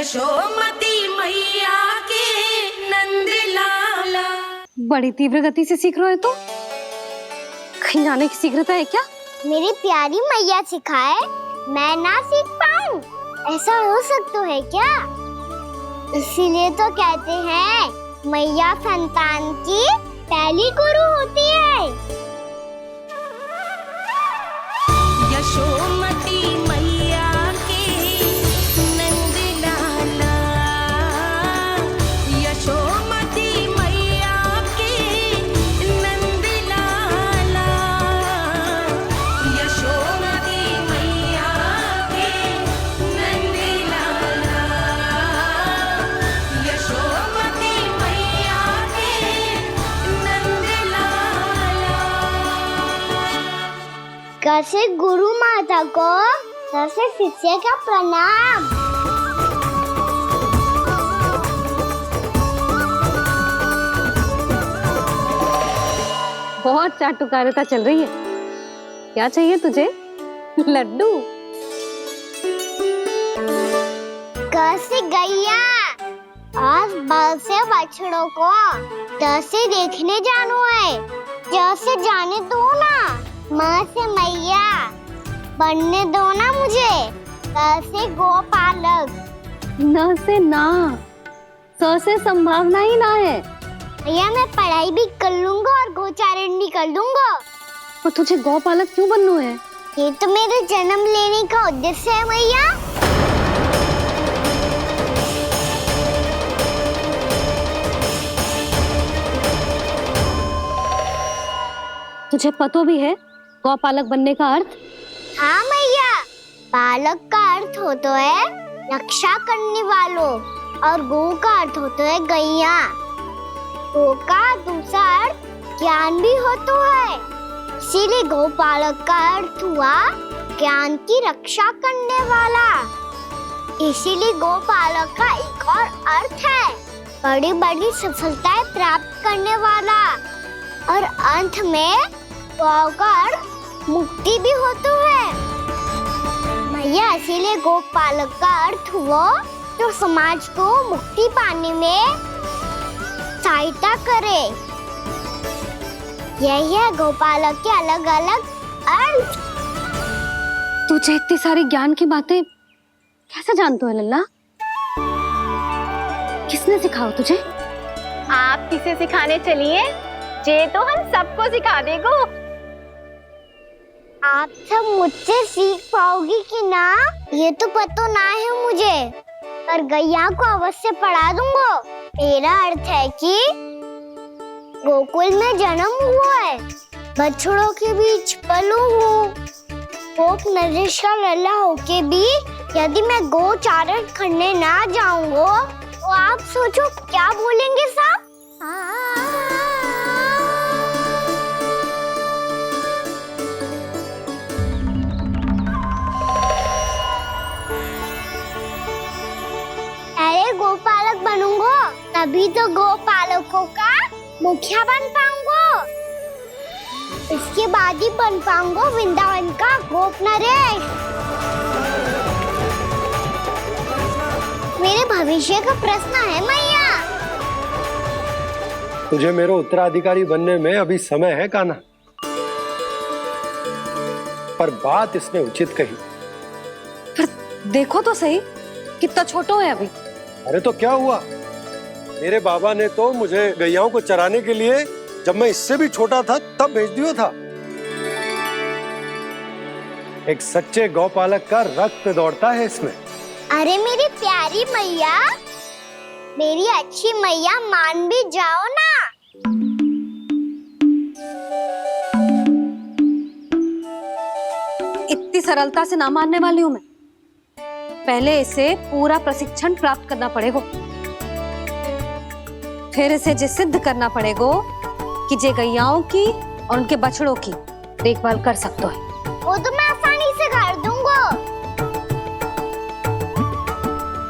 यशोमती मैया के नंद लाला। बड़ी तीव्र गति से सीख रहे हो तो कहीं जाने की शीघ्रता है क्या? मेरी प्यारी मैया सिखाए, मैं ना सीख पाऊं, ऐसा हो सकता है क्या? इसीलिए तो कहते हैं मैया संतान की पहली गुरु होती है। यशोमती मैया के नंद लाला, यशोमती मैया के नंद लाला, यशोमती मैया के नंद लाला, यशोमती मैया के नंद लाला। कैसे गुरु माता को सबसे शिष्य का प्रणाम। बहुत चाटुकारिता चल रही है। क्या चाहिए तुझे? लड्डू? कैसे गैया और बल से बछड़ों को कैसे देखने जानो है, जैसे जाने दो ना, माँ से मैया बनने दो ना मुझे, कैसे गोपालक। न से ना, स से संभावना ही ना है। भैया मैं पढ़ाई भी कर लूंगा और गोचारण भी कर लूंगा। और तुझे गौपालक क्यों बनना है? ये तो मेरे जन्म लेने का उद्देश्य है भैया। तुझे पतो भी है गौपालक बनने का अर्थ? हाँ मैया, पालक का अर्थ होता है रक्षा करने वालों और गौ का अर्थ होता है गैया। गौ का दूसरा अर्थ ज्ञान भी होता है, इसीलिए गौपालक का अर्थ हुआ ज्ञान की रक्षा करने वाला। इसीलिए गौपालक का एक और अर्थ है बड़ी बड़ी सफलताएं प्राप्त करने वाला, और अंत में गौ का अर्थ मुक्ति भी होता है। भैया इसीलिए गोपालक का अर्थ हुआ जो समाज को मुक्ति पाने में सहायता करे। यही है गोपालक के अलग अलग अर्थ। तुझे इतनी सारी ज्ञान की बातें कैसे जानते हो लल्ला? किसने सिखाओ तुझे? आप किसे सिखाने चलिए, जे तो हम सबको सिखा देगो। आप सब मुझसे सीख पाओगी कि ना ये तो पता ना है मुझे, पर गैया को अवश्य पढ़ा दूंगा। मेरा अर्थ है कि गोकुल में जन्म हुआ है, बछड़ों के बीच पलू हूँ, गोप नरेश का लल्ला होके भी यदि मैं गोचारण करने ना जाऊंगा तो आप सोचो क्या बोलेंगे साहब? अरे गोपालक बनूंगा तभी तो गोपालकों का मुखिया बन पाऊंगा, इसके बाद ही बन पाऊंगा वृंदावन का गोप नरेश। मेरे भविष्य का प्रश्न है मैया। तुझे मेरा उत्तराधिकारी बनने में अभी समय है कान्हा, पर बात इसने उचित कही। पर देखो तो सही, कितना छोटो है अभी। अरे तो क्या हुआ, मेरे बाबा ने तो मुझे गैयाओं को चराने के लिए जब मैं इससे भी छोटा था तब भेज दिया था। एक सच्चे गौपालक का रक्त दौड़ता है इसमें। अरे मेरी प्यारी मैया, मेरी अच्छी मैया, मान भी जाओ ना। इतनी सरलता से ना मानने वाली हूं मैं। पहले इसे पूरा प्रशिक्षण प्राप्त करना पड़ेगा, फिर इसे ये सिद्ध करना पड़ेगा कि जे गैयाओं की और उनके बछड़ों की देखभाल कर सकते हैं। वो तो मैं आसानी से कर दूंगा।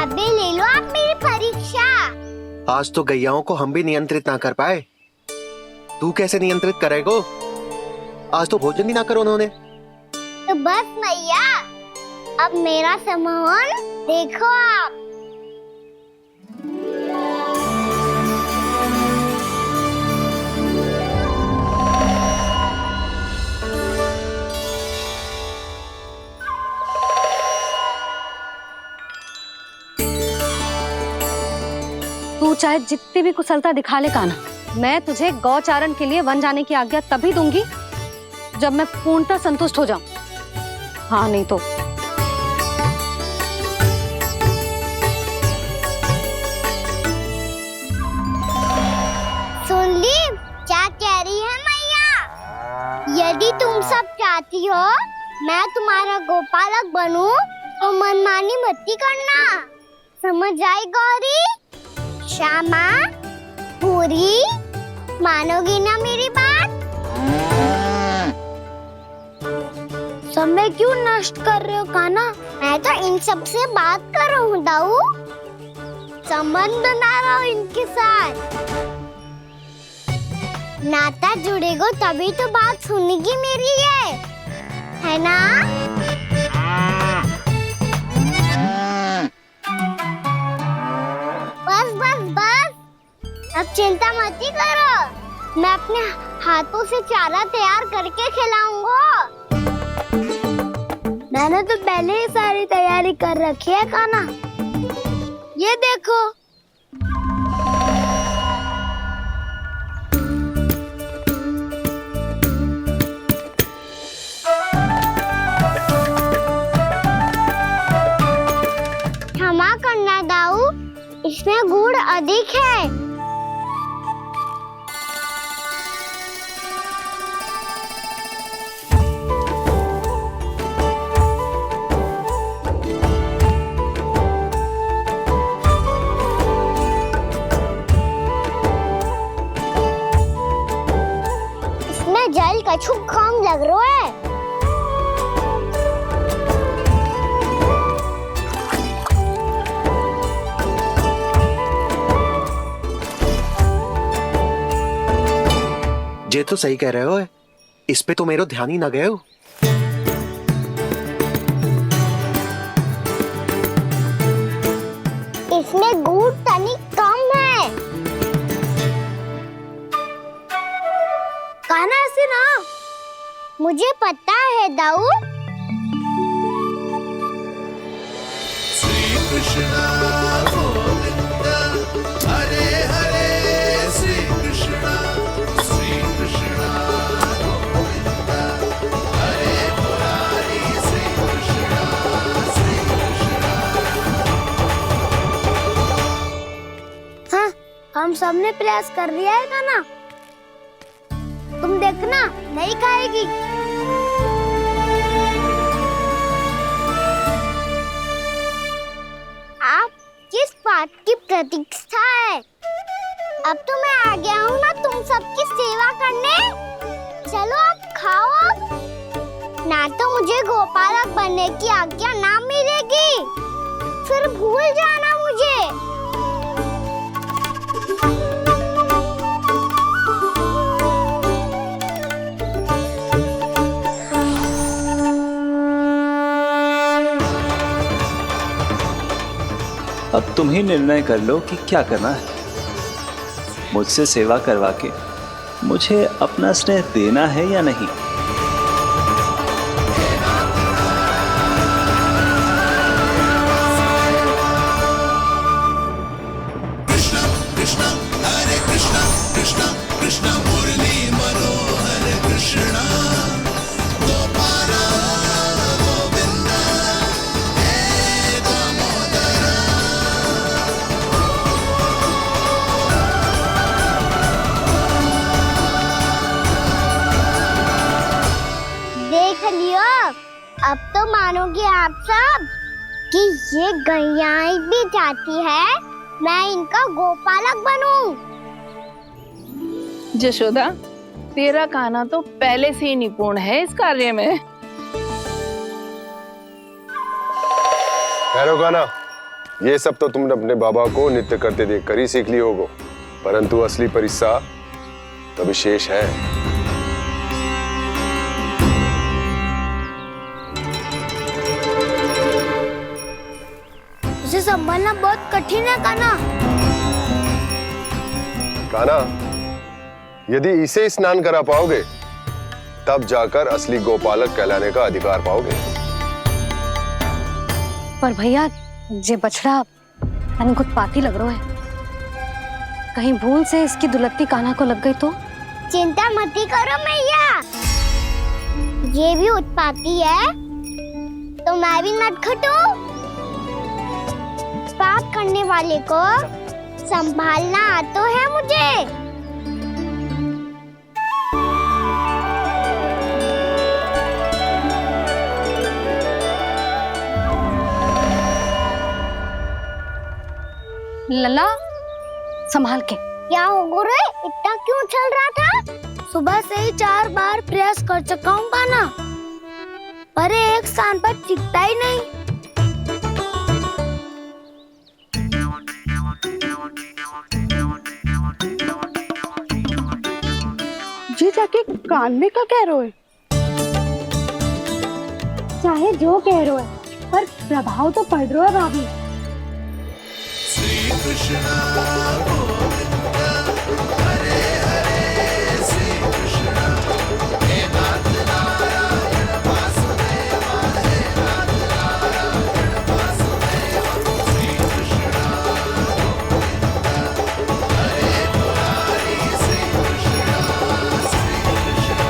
अबे ले लो आप मेरी परीक्षा। आज तो गैयाओं को हम भी नियंत्रित ना कर पाए, तू कैसे नियंत्रित करेगो? आज तो भोजन भी ना करो उन्होंने। तो बस मैया, अब मेरा सम्मान देखो आप। तू चाहे जितनी भी कुशलता दिखा ले कान्हा, मैं तुझे गौचारण के लिए वन जाने की आज्ञा तभी दूंगी जब मैं पूर्णतः संतुष्ट हो जाऊं। हाँ नहीं तो सुन ली क्या कह रही है मैया? यदि तुम सब चाहती हो मैं तुम्हारा गोपालक बनूं तो मनमानी मत करना, समझ आई गौरी? श्यामा, पूरी, मानोगी ना मेरी बात? समय क्यों नष्ट कर रहे हो कान्हा? मैं तो इन सब से बात कर रहा हूँ दाऊ, संबंध बना रहा हूँ इनके साथ। नाता जुड़ेगा तभी तो बात सुनेगी मेरी है ना? बस बस बस, अब चिंता मत ही करो, मैं अपने हाथों से चारा तैयार करके खिलाऊंगा। मैंने तो पहले ही सारी तैयारी कर रखी है कान्हा, ये देखो। क्षमा करना दाऊ, इसमें गुड़ अधिक है। इसमें जल कछु कम लग रहा है। ये तो सही कह रहे हो, इस पे तो मेरा ध्यान ही ना गए हो। इसमें गुड़ तनिक कम है। कान्हा ऐसे ना, मुझे पता है दाऊ। श्री कृष्ण गोविंद हरे हरे, श्री कृष्ण गोविंद हरे मुरारी, श्री कृष्ण हाँ, हम सबने प्रयास कर लिया है कान्हा, तुम देखना नहीं खाएगी। आप किस बात की प्रतीक्षा है? अब तो मैं आ गया हूँ ना तुम सबकी सेवा करने। चलो अब खाओ अब। ना तो मुझे गोपालक बनने की आज्ञा ना मिलेगी, फिर भूल जाना मुझे। अब तुम ही निर्णय कर लो कि क्या करना है। मुझसे सेवा करवा के मुझे अपना स्नेह देना है या नहीं। कृष्ण कृष्ण हरे कृष्ण कृष्ण कृष्ण मुरली मनोहर कृष्ण गोपाल गोविंद हे दामोदर। देख लियो, अब तो मानोगे आप सब कि ये गैयाएं भी चाहती है मैं इनका गोपालक बनूं। जशोदा, तेरा कान्हा तो पहले से ही निपुण है इस कार्य में। खैर होगा ना, ये सब तो तुमने अपने बाबा को नृत्य करते देखकर ही सीख ली होगो, परंतु असली परिस्सा तो विशेष है। उसे संभालना बहुत कठिन है कान्हा। कान्हा, यदि इसे स्नान करा पाओगे तब जाकर असली गोपालक कहलाने का अधिकार पाओगे। पर भैया ये बछड़ा उत्पाती लग रहा है। कहीं भूल से इसकी दुलत्ती कान्हा को लग गई तो? चिंता मत करो मैया, ये भी उत्पाती है तो मैं भी नटखट हूँ। पाप करने वाले को संभालना आता है मुझे। लला संभाल के। क्या हो गुरु, इतना क्यों चल रहा था? सुबह से ही 4 बार प्रयास कर चुका हूँ कान्हा, पर एक स्थान पर टिकता ही नहीं। जी जाके कान में का कह रहे हो? चाहे जो कह रहे हो है, पर प्रभाव तो पड़ रहा है भाभी। श्री कृष्णा गोविंद हरे हरे, श्री कृष्णा हे नाथ नारायण वासुदेव, हे नाथ नारायण वासुदेव, श्री कृष्णा गोविंद हरे मुरारी, श्री कृष्णा, श्री कृष्णा।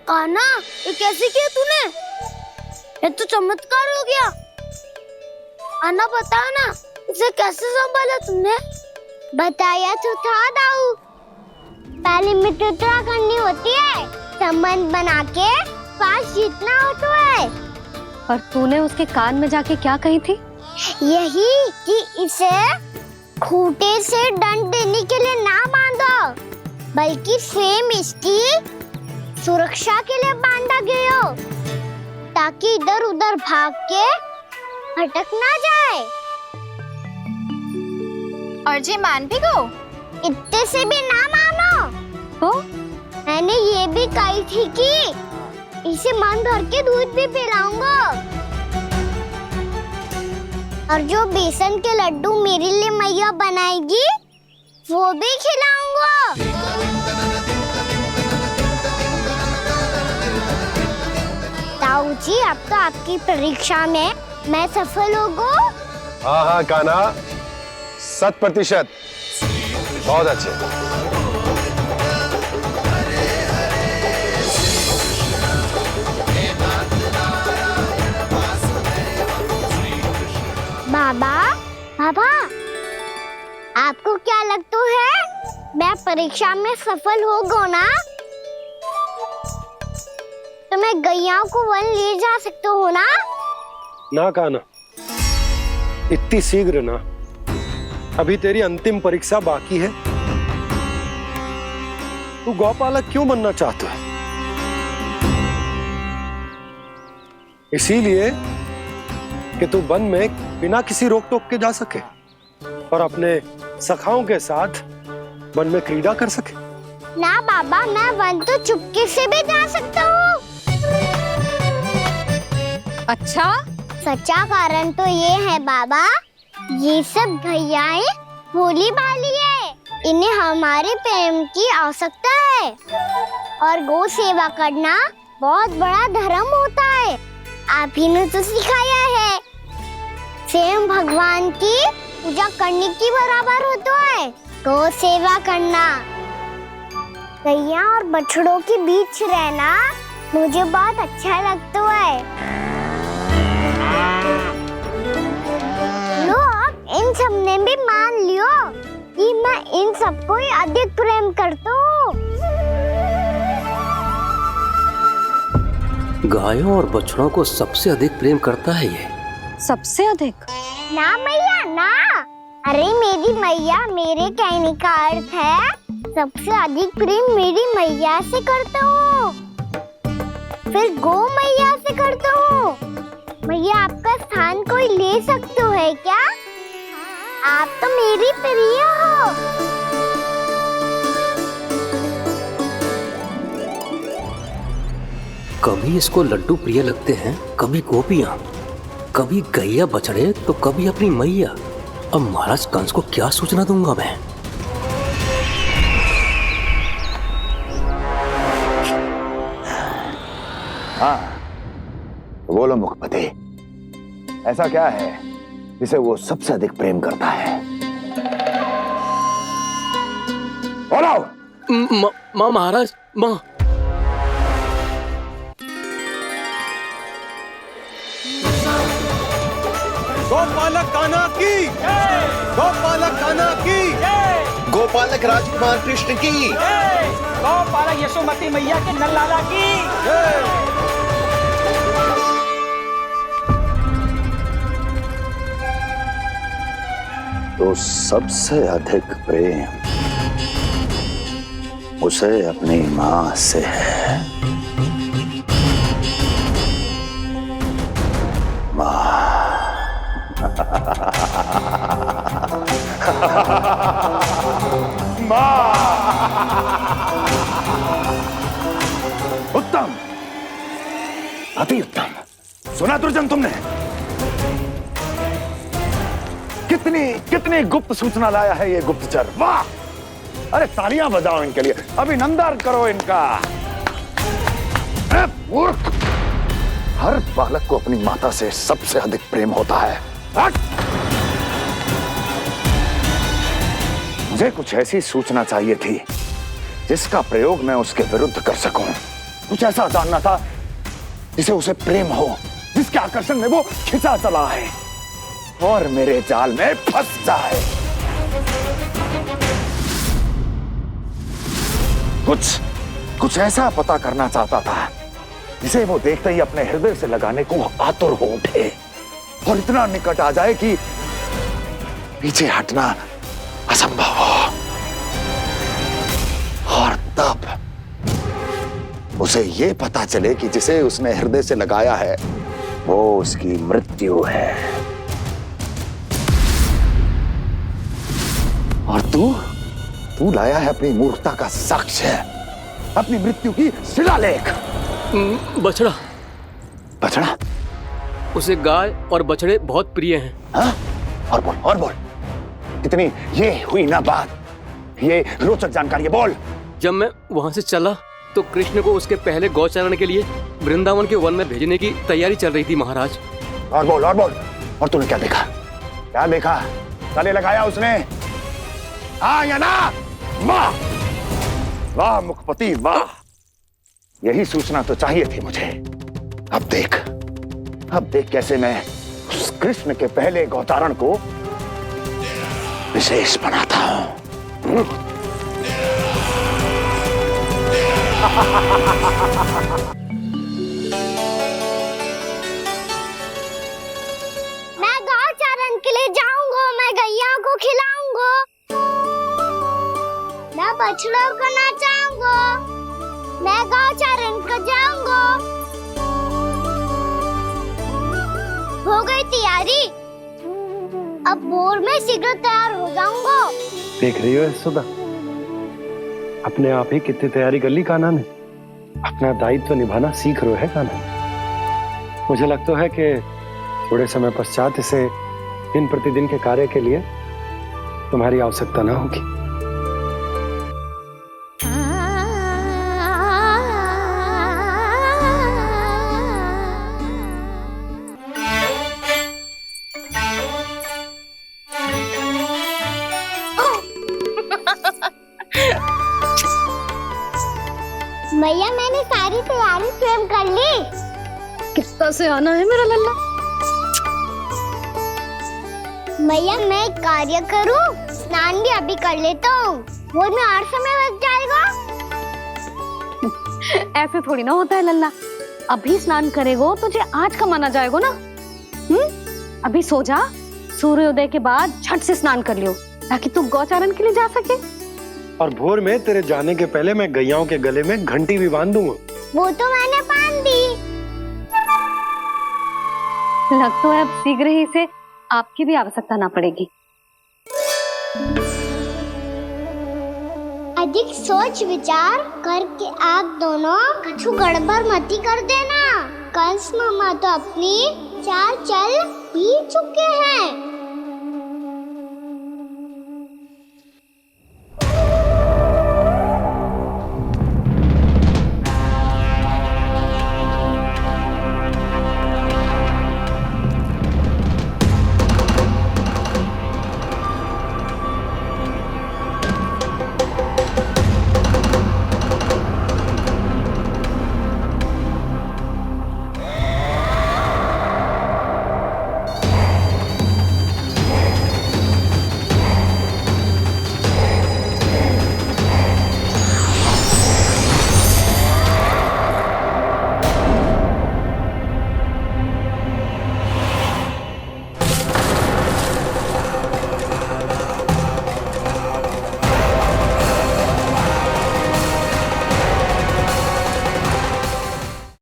कान्हा, ये कैसे किया तूने? ये तो चमत्कार हो गया। अन्ना बता ना, इसे कैसे संभाला तुमने? बताया तो था दाऊ, पहले मित्रता करनी होती है, संबंध बना के पास जीतना होता है। और तूने उसके कान में जाके क्या कही थी? यही कि इसे खूंटे से दंड देने के लिए ना बांधो, बल्कि स्वयं इसकी सुरक्षा के लिए बांधा गया हो, ताकि इधर उधर भाग के भटक ना जाए। और जी मान भी गो? इतने से भी ना मानो। तो मैंने ये भी कही थी कि इसे मन भर के दूध भी पिलाऊंगा, और जो बेसन के लड्डू मेरे लिए मैया बनाएगी वो भी खिलाऊंगा। ताऊ जी, अब तो आपकी परीक्षा में मैं सफल हो गई। हाँ हाँ कान्हा, 100%। बहुत अच्छे। बाबा, बाबा, आपको क्या लगता है मैं परीक्षा में सफल हो गो ना, तो मैं गैयाओं को वन ले जा सकता हूँ ना? ना कान्हा, इतनी शीघ्र ना, अभी तेरी अंतिम परीक्षा बाकी है। तू गौपालक क्यों बनना चाहता है? इसीलिए कि तू वन में बिना किसी रोक टोक के जा सके और अपने सखाओं के साथ वन में क्रीड़ा कर सके। ना बाबा, मैं वन तो चुपके से भी जा सकता हूँ। अच्छा, सच्चा कारण तो ये है बाबा, ये सब गैयाएं भोली भाली है, इन्हें हमारे प्रेम की आवश्यकता है, और गौ सेवा करना बहुत बड़ा धर्म होता है। आप ही ने तो सिखाया है, स्वयं भगवान की पूजा करने की बराबर होता है गौ सेवा करना। गैया और बछड़ों के बीच रहना मुझे बहुत अच्छा लगता है। लो, अब इन सब ने भी मान लियो कि मैं इन सबको ही अधिक प्रेम करता हूँ। गायों और बछड़ों को सबसे अधिक प्रेम करता है ये। सबसे अधिक? ना मैया ना, अरे मेरी मैया, मेरे कहने का अर्थ है सबसे अधिक प्रेम मेरी मैया से करता हूँ, फिर गौ मैया से करता हूँ। मैया, आपका स्थान कोई ले सकते है क्या? आप तो मेरी प्रिय हो। कभी इसको लड्डू प्रिय लगते हैं, कभी गोपियां, कभी गैया बछड़े, तो कभी अपनी मैया। अब महाराज कंस को क्या सूचना दूंगा मैं? हाँ, बोलो मुखपति, ऐसा क्या है जिसे वो सबसे अधिक प्रेम करता है? बोलो। माँ महाराज, माँ। गोपालक कान्हा की, गोपालक कान्हा की, गोपालक राजकुमार कृष्ण की, गोपालक यशोमती मैया के नललाला की। तो सबसे अधिक प्रेम उसे अपनी मां से है। मां। उत्तम, अति उत्तम। सुना दुर्जन तुमने? कितनी कितनी गुप्त सूचना लाया है ये गुप्तचर। वाह! अरे तालियां बजाओ इनके लिए, अभिनंदन करो इनका। मूर्ख! हर बालक को अपनी माता से सबसे अधिक प्रेम होता है। हट! मुझे कुछ ऐसी सूचना चाहिए थी जिसका प्रयोग मैं उसके विरुद्ध कर सकूं। कुछ ऐसा जानना था जिसे उसे प्रेम हो, जिसके आकर्षण में वो खिंचा चला है और मेरे जाल में फंस जाए। कुछ ऐसा पता करना चाहता था जिसे वो देखते ही अपने हृदय से लगाने को आतुर हो उठे और इतना निकट आ जाए कि पीछे हटना असंभव हो। और तब उसे ये पता चले कि जिसे उसने हृदय से लगाया है वो उसकी मृत्यु है। और तू लाया है अपनी मूर्खता का साक्ष्य, अपनी मृत्यु की शिलालेख। बछड़ा। बछड़ा? उसे गाय और बछड़े बहुत प्रिय हैं। हाँ? और बोल। इतनी ये हुई ना बात, ये रोचक जानकारी है, बोल। जब मैं वहां से चला तो कृष्ण को उसके पहले गौचारण के लिए वृंदावन के वन में भेजने की तैयारी चल रही थी महाराज। और बोल। और तूने क्या देखा? क्या देखा? गले लगाया उसने? हाँ या ना? वाह वाह मुखपति वाह, यही सूचना तो चाहिए थी मुझे। अब देख कैसे मैं उस कृष्ण के पहले गौतारण को विशेष बनाता हूं। मैं गौचारण के लिए जाऊंगा, मैं गैया को खिलाऊंगा, मैं बछड़ों को नचाऊंगा, मैं गौचारण को जाऊंगा। हो गई तैयारी, अब भोर में शीघ्र तैयार हो जाऊंगा। देख रही हो सुधा, अपने आप ही कितनी तैयारी कर ली कान्हा ने। अपना दायित्व निभाना सीख रहे है कान्हा। मुझे लगता है कि थोड़े समय पश्चात इसे दिन प्रतिदिन के कार्य के लिए तुम्हारी आवश्यकता ना होगी। मैया मैंने सारी तैयारी स्वयं कर ली। कितना से आना है मेरा लल्ला? मैया मैं एक कार्य करूं, स्नान भी अभी कर लेता हूँ, वो में और समय लग जाएगा। ऐसे थोड़ी ना होता है लल्ला, अभी स्नान करेगो तुझे आज का माना जाएगा ना। अभी सो जा, सूर्योदय के बाद झट से स्नान कर लियो ताकि तू गौचारण के लिए जा सके। और भोर में तेरे जाने के पहले मैं गैयाओं के गले में घंटी भी बांध दूंगा। वो तो मैंने बांध दी। लग तो है अब शीघ्र ही से आपकी भी आवश्यकता ना पड़ेगी। अधिक सोच विचार करके आप दोनों कछु गड़बड़ मती कर देना। कंस मामा तो अपनी चाल चल ही चुके हैं।